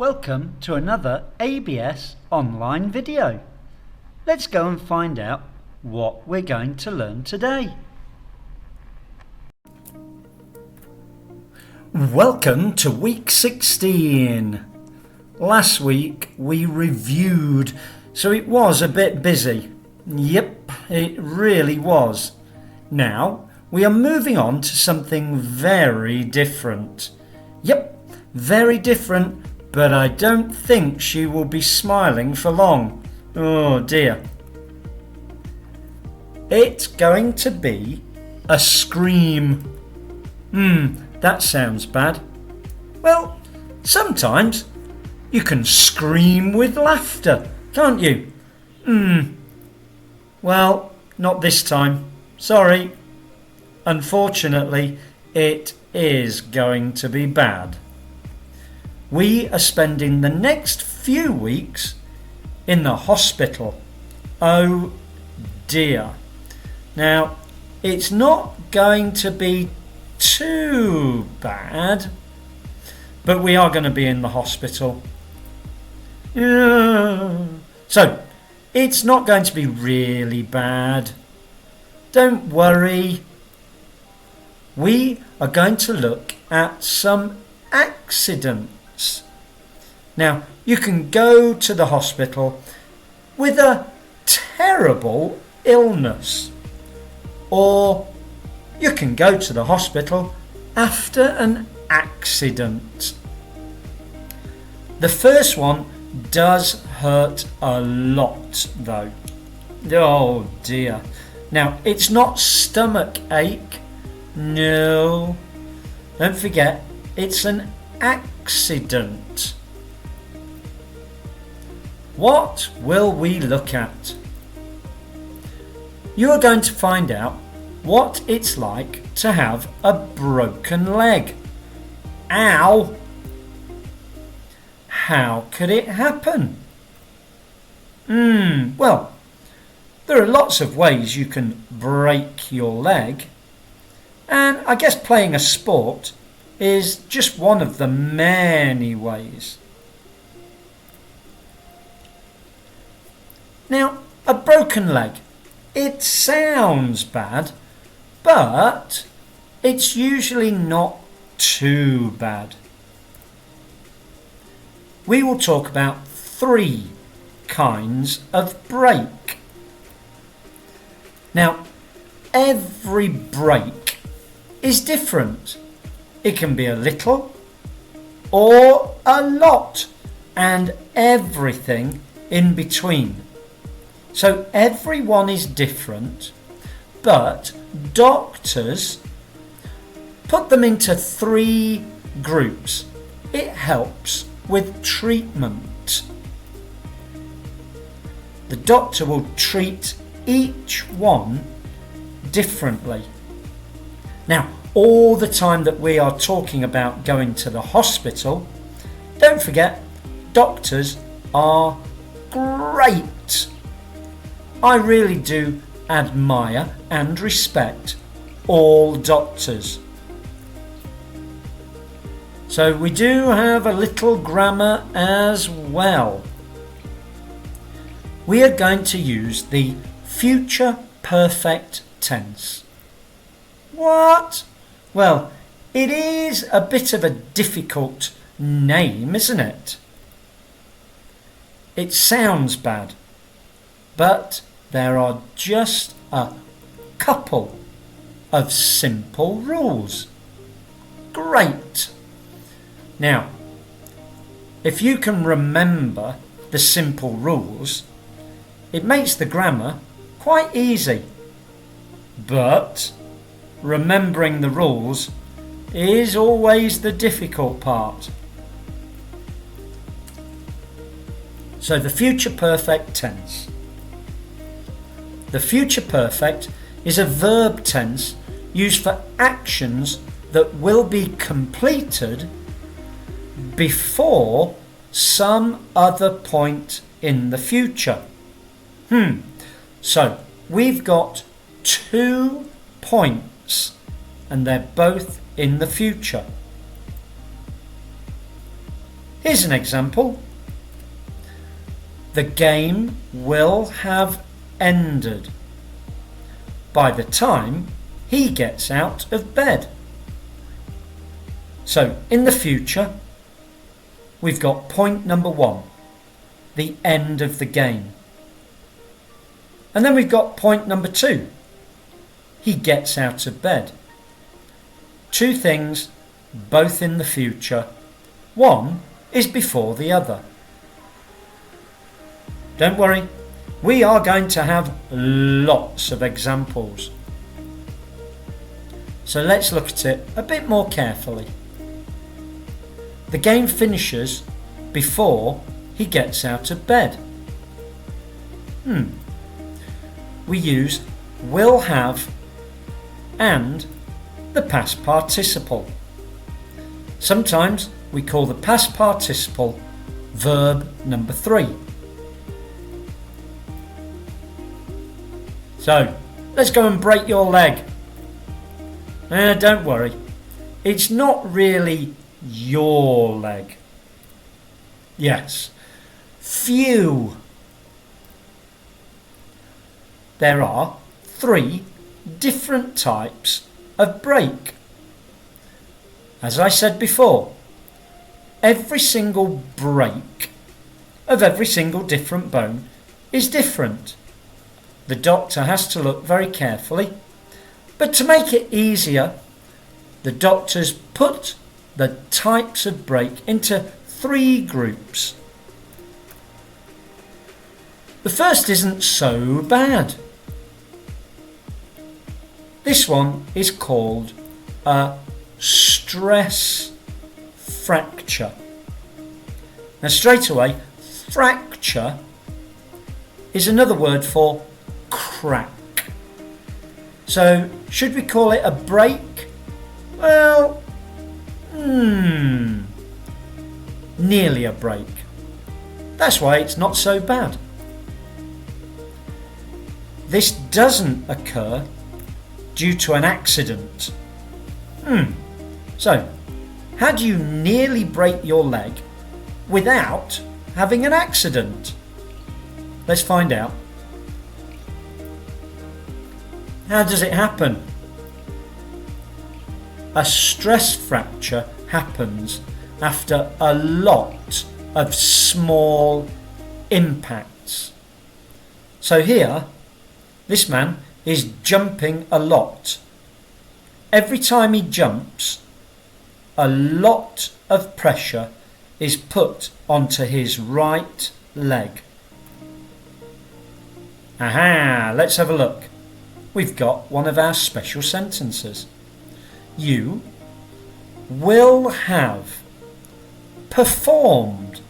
Welcome to another ABS online video. Let's go and find out what we're going to learn today. Welcome to week 16. Last week we reviewed, so it was a bit busy. Yep, it really was. Now we are moving on to something very different. Yep, very different, but I don't think she will be smiling for long. Oh dear. It's going to be a scream. That sounds bad. Well, sometimes you can scream with laughter, can't you? Well, not this time. Sorry. Unfortunately, it is going to be bad. We are spending the next few weeks in the hospital. Oh dear. Now, it's not going to be too bad, but we are going to be in the hospital. So, it's not going to be really bad. Don't worry. We are going to look at some accidents. Now, you can go to the hospital with a terrible illness, or you can go to the hospital after an accident. The first one does hurt a lot though. Oh dear. Now, it's not stomach ache. No. Don't forget, it's an accident. What will we look at? You are going to find out what it's like to have a broken leg. Ow! How could it happen? Well, there are lots of ways you can break your leg, and I guess playing a sport is just one of the many ways. Now, a broken leg, it sounds bad, but it's usually not too bad. We will talk about 3 kinds of break. Now, every break is different. It can be a little or a lot, and everything in between. So everyone is different, but doctors put them into 3 groups. It helps with treatment. The doctor will treat each one differently. Now, all the time that we are talking about going to the hospital, don't forget, doctors are great. I really do admire and respect all doctors. So we do have a little grammar as well. We are going to use the future perfect tense. What? Well, it is a bit of a difficult name, isn't it? It sounds bad, but there are just a couple of simple rules. Great! Now, if you can remember the simple rules, it makes the grammar quite easy. But remembering the rules is always the difficult part. So the future perfect tense. The future perfect is a verb tense used for actions that will be completed before some other point in the future. So we've got 2 points and they're both in the future. Here's an example. The game will have ended by the time he gets out of bed. So in the future, we've got point number 1, the end of the game. And then we've got point number 2, he gets out of bed. Two things, both in the future. One is before the other. Don't worry, we are going to have lots of examples. So let's look at it a bit more carefully. The game finishes before he gets out of bed. We use will have and the past participle. Sometimes we call the past participle verb number 3. So, let's go and break your leg. Don't worry, it's not really your leg. Yes, few. There are 3 different types of break. As I said before, every single break of every single different bone is different. The doctor has to look very carefully, but to make it easier, the doctors put the types of break into 3 groups. The first isn't so bad. This one is called a stress fracture. Now straight away, fracture is another word for crack. So should we call it a break? Well, nearly a break. That's why it's not so bad. This doesn't occur due to an accident. So, how do you nearly break your leg without having an accident? Let's find out. How does it happen? A stress fracture happens after a lot of small impacts. So here, this man is jumping a lot. Every time he jumps, a lot of pressure is put onto his right leg. Aha, let's have a look. We've got one of our special sentences. You will have performed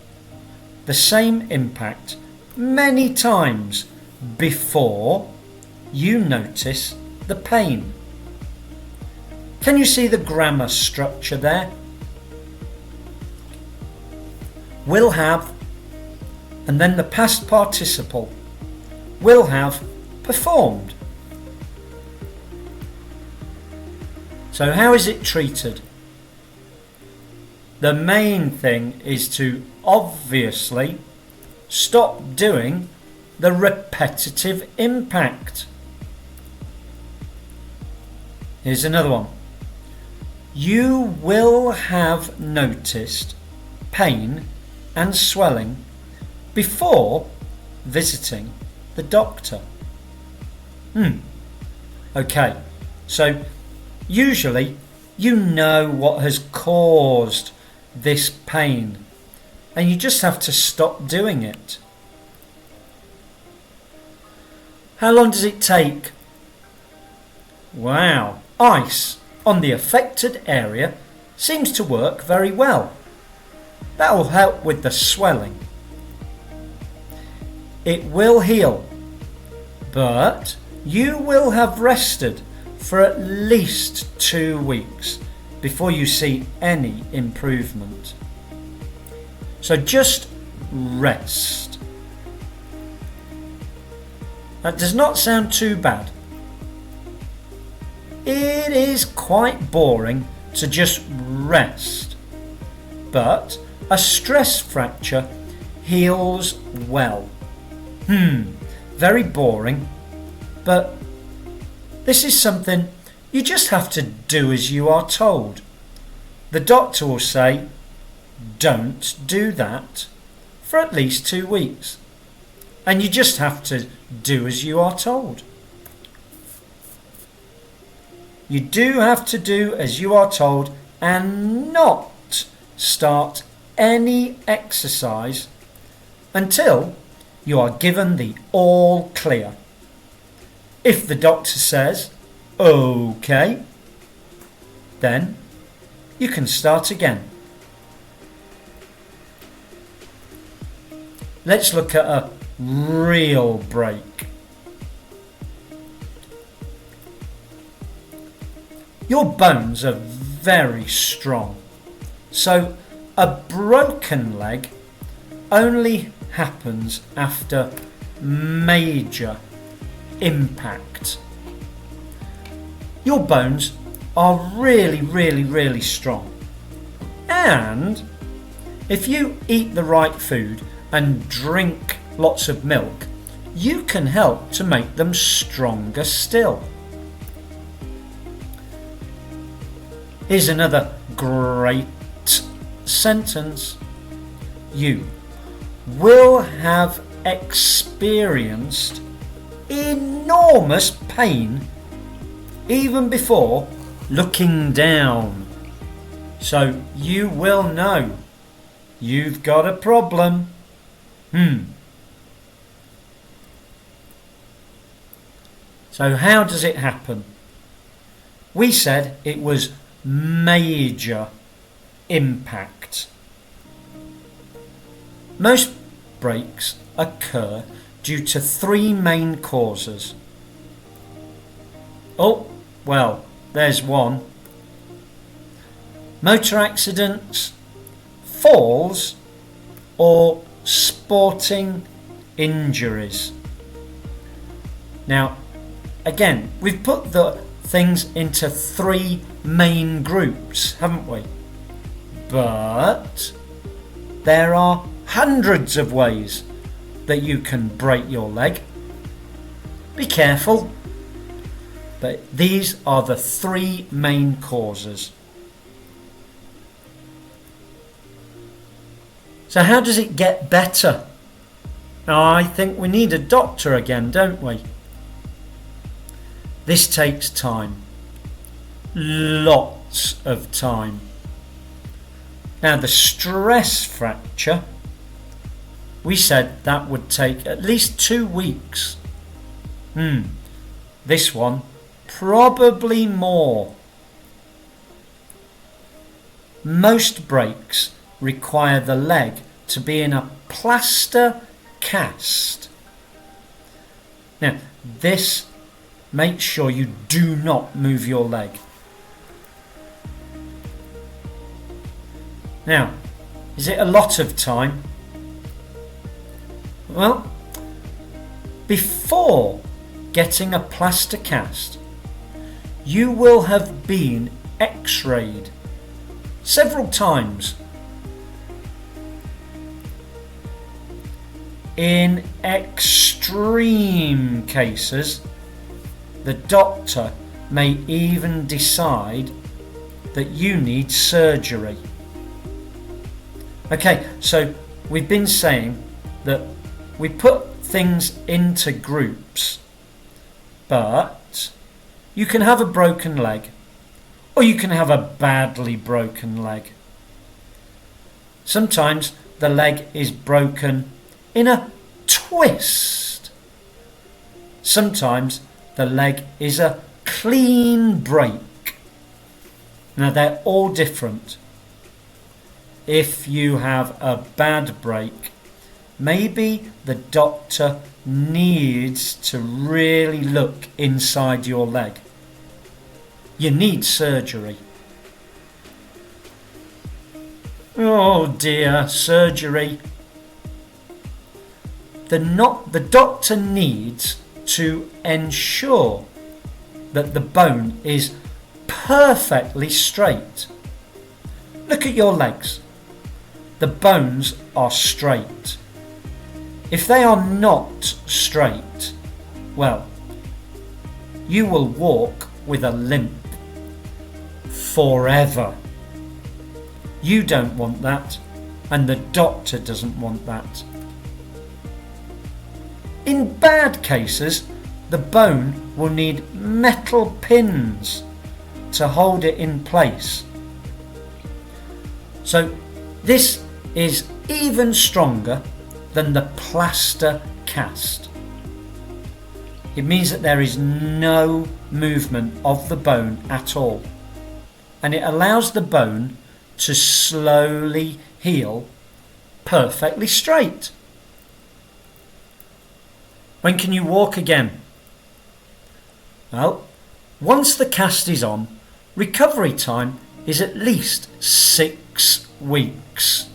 the same impact many times before you notice the pain. Can you see the grammar structure there? Will have, and then the past participle. Will have performed. So how is it treated? The main thing is to obviously stop doing the repetitive impact. Here's another one. You will have noticed pain and swelling before visiting the doctor. Okay, so usually you know what has caused this pain and you just have to stop doing it. How long does it take? Wow, ice on the affected area seems to work very well. That will help with the swelling. It will heal, but you will have rested for at least 2 weeks before you see any improvement. So just rest. That does not sound too bad. It is quite boring to just rest, but a stress fracture heals well. Very boring, but this is something you just have to do as you are told. The doctor will say, don't do that for at least 2 weeks. And you just have to do as you are told. You do have to do as you are told and not start any exercise until you are given the all clear. If the doctor says, OK, then you can start again. Let's look at a real break. Your bones are very strong, so a broken leg only happens after major impact. Your bones are really strong, and if you eat the right food and drink lots of milk, you can help to make them stronger still. Here's another great sentence. You will have experienced enormous pain even before looking down. So you will know you've got a problem. So how does it happen? We said it was major impact. Most breaks occur due to 3 main causes. Oh, well, there's one. Motor accidents, falls, or sporting injuries. Now, again, we've put the things into 3 main groups, haven't we? But there are hundreds of ways that you can break your leg. Be careful. But these are the 3 main causes. So how does it get better? I think we need a doctor again, don't we? This takes time. Lots of time. Now the stress fracture, we said that would take at least 2 weeks. This one, probably more. Most breaks require the leg to be in a plaster cast. Now this makes sure you do not move your leg. Now, is it a lot of time? Well, before getting a plaster cast, you will have been x-rayed several times. In extreme cases, the doctor may even decide that you need surgery. Okay, so we've been saying that we put things into groups, but you can have a broken leg or you can have a badly broken leg. Sometimes the leg is broken in a twist. Sometimes the leg is a clean break. Now they're all different. If you have a bad break, maybe the doctor needs to really look inside your leg. You need surgery. Oh dear, surgery. The doctor needs to ensure that the bone is perfectly straight. Look at your legs. the bones are straight. If they are not straight, well, you will walk with a limp forever. You don't want that, and the doctor doesn't want that. In bad cases, the bone will need metal pins to hold it in place. So this is even stronger than the plaster cast. It means that there is no movement of the bone at all, and it allows the bone to slowly heal perfectly straight. When can you walk again? Well, once the cast is on, recovery time is at least 6 weeks.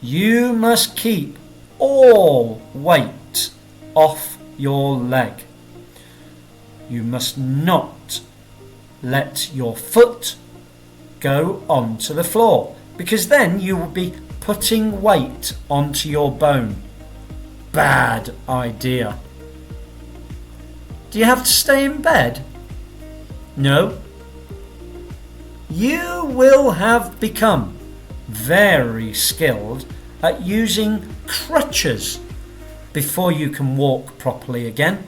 You must keep all weight off your leg. You must not let your foot go onto the floor, because then you will be putting weight onto your bone. Bad idea. Do you have to stay in bed? No. You will have become very skilled at using crutches before you can walk properly again.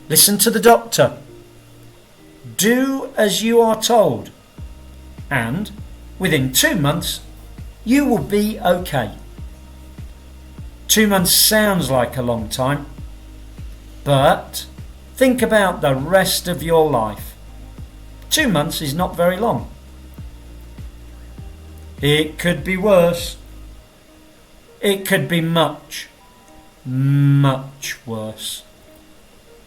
Listen to the doctor. Do as you are told, and within 2 months you will be okay. 2 months sounds like a long time, but think about the rest of your life. 2 months is not very long. It could be worse. It could be much, much worse.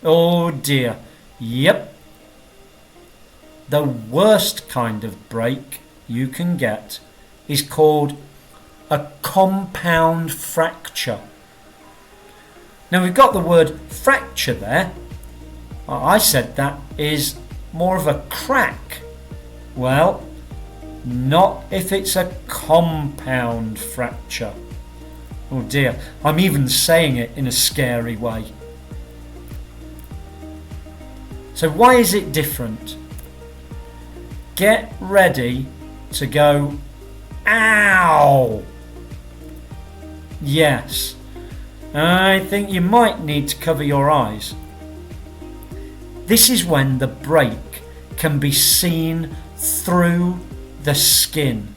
Oh dear. Yep. The worst kind of break you can get is called a compound fracture. Now we've got the word fracture there. I said that is more of a crack. Well, not if it's a compound fracture. Oh dear, I'm even saying it in a scary way. So why is it different? Get ready to go, ow! Yes, I think you might need to cover your eyes. This is when the break can be seen through the skin.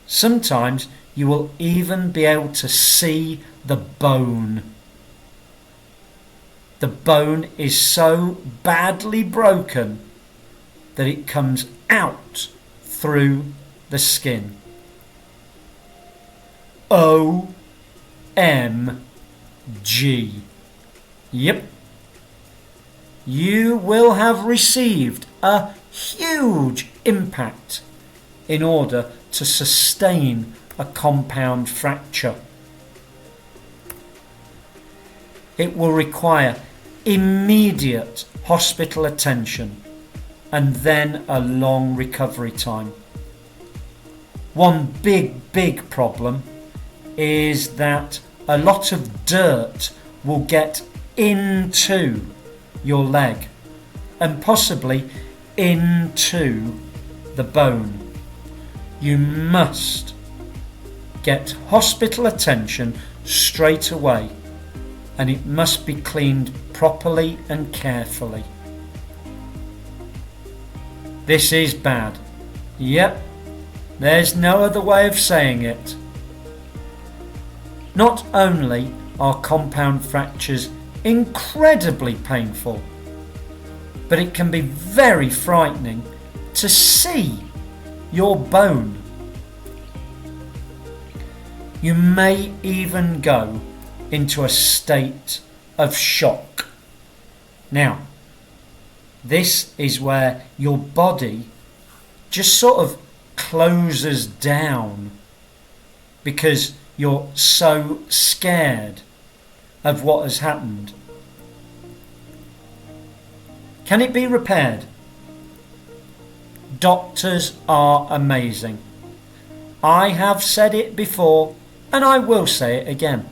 Sometimes you will even be able to see the bone. The bone is so badly broken that it comes out through the skin. OMG. Yep. You will have received a huge impact in order to sustain a compound fracture. It will require immediate hospital attention and then a long recovery time. One big problem is that a lot of dirt will get into your leg and possibly into the bone. You must get hospital attention straight away, and it must be cleaned properly and carefully. This is bad. Yep, there's no other way of saying it. Not only are compound fractures incredibly painful, but it can be very frightening to see your bone. You may even go into a state of shock. Now, this is where your body just sort of closes down because you're so scared of what has happened. Can it be repaired? Doctors are amazing. I have said it before and I will say it again.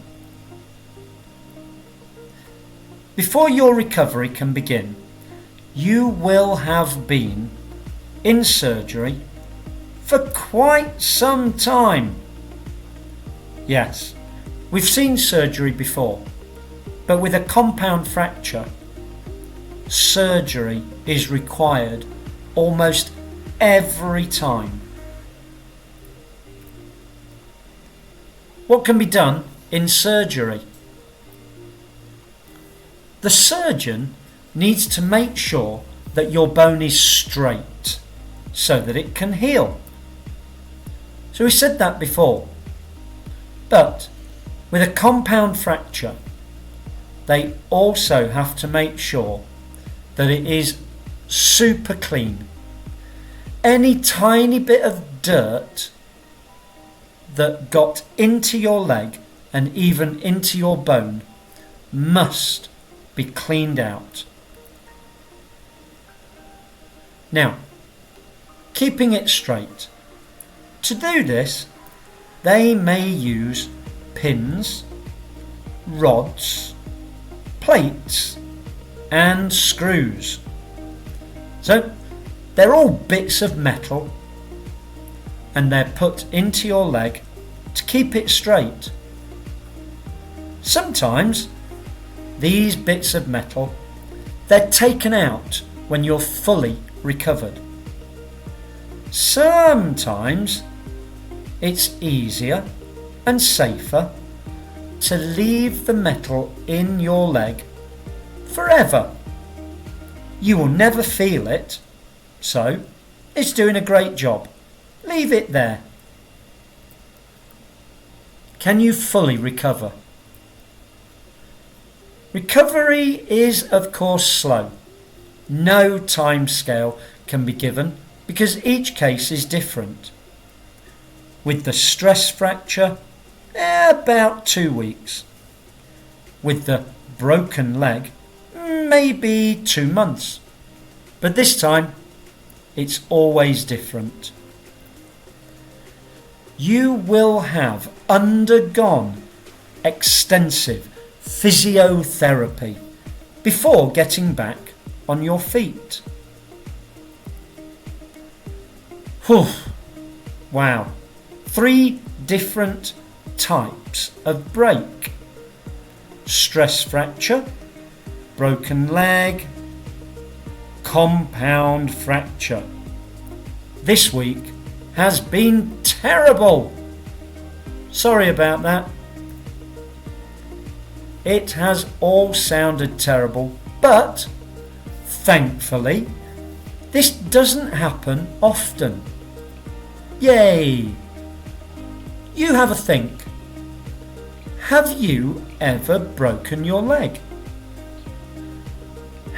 Before your recovery can begin, you will have been in surgery for quite some time. Yes, we've seen surgery before, but with a compound fracture, surgery is required almost every time. What can be done in surgery? The surgeon needs to make sure that your bone is straight so that it can heal. So we said that before. But with a compound fracture, they also have to make sure that it is super clean. Any tiny bit of dirt that got into your leg and even into your bone must be cleaned out. Now, keeping it straight. To do this, they may use pins, rods, plates and screws. So they're all bits of metal and they're put into your leg to keep it straight. Sometimes these bits of metal, they're taken out when you're fully recovered. Sometimes it's easier and safer to leave the metal in your leg forever. You will never feel it, so it's doing a great job. Leave it there. Can you fully recover? Recovery is, of course, slow. No time scale can be given because each case is different. With the stress fracture, about 2 weeks. With the broken leg, maybe 2 months. But this time, it's always different. You will have undergone extensive physiotherapy before getting back on your feet. Whew. Wow. 3 different types of break. Stress fracture, broken leg, compound fracture. This week has been terrible. Sorry about that. It has all sounded terrible, but thankfully this doesn't happen often. Yay! You have a think. Have you ever broken your leg?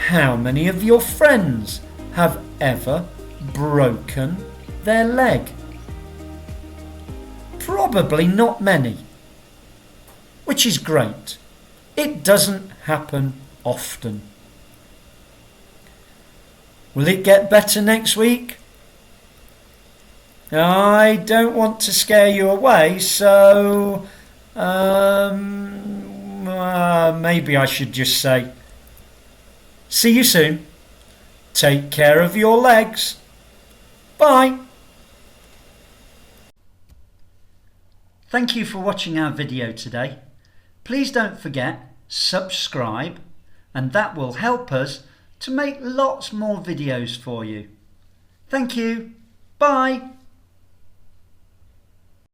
How many of your friends have ever broken their leg? Probably not many, which is great. It doesn't happen often. Will it get better next week? I don't want to scare you away, so maybe I should just say, see you soon. Take care of your legs. Bye. Thank you for watching our video today. Please don't forget, subscribe, and that will help us to make lots more videos for you. Thank you. Bye.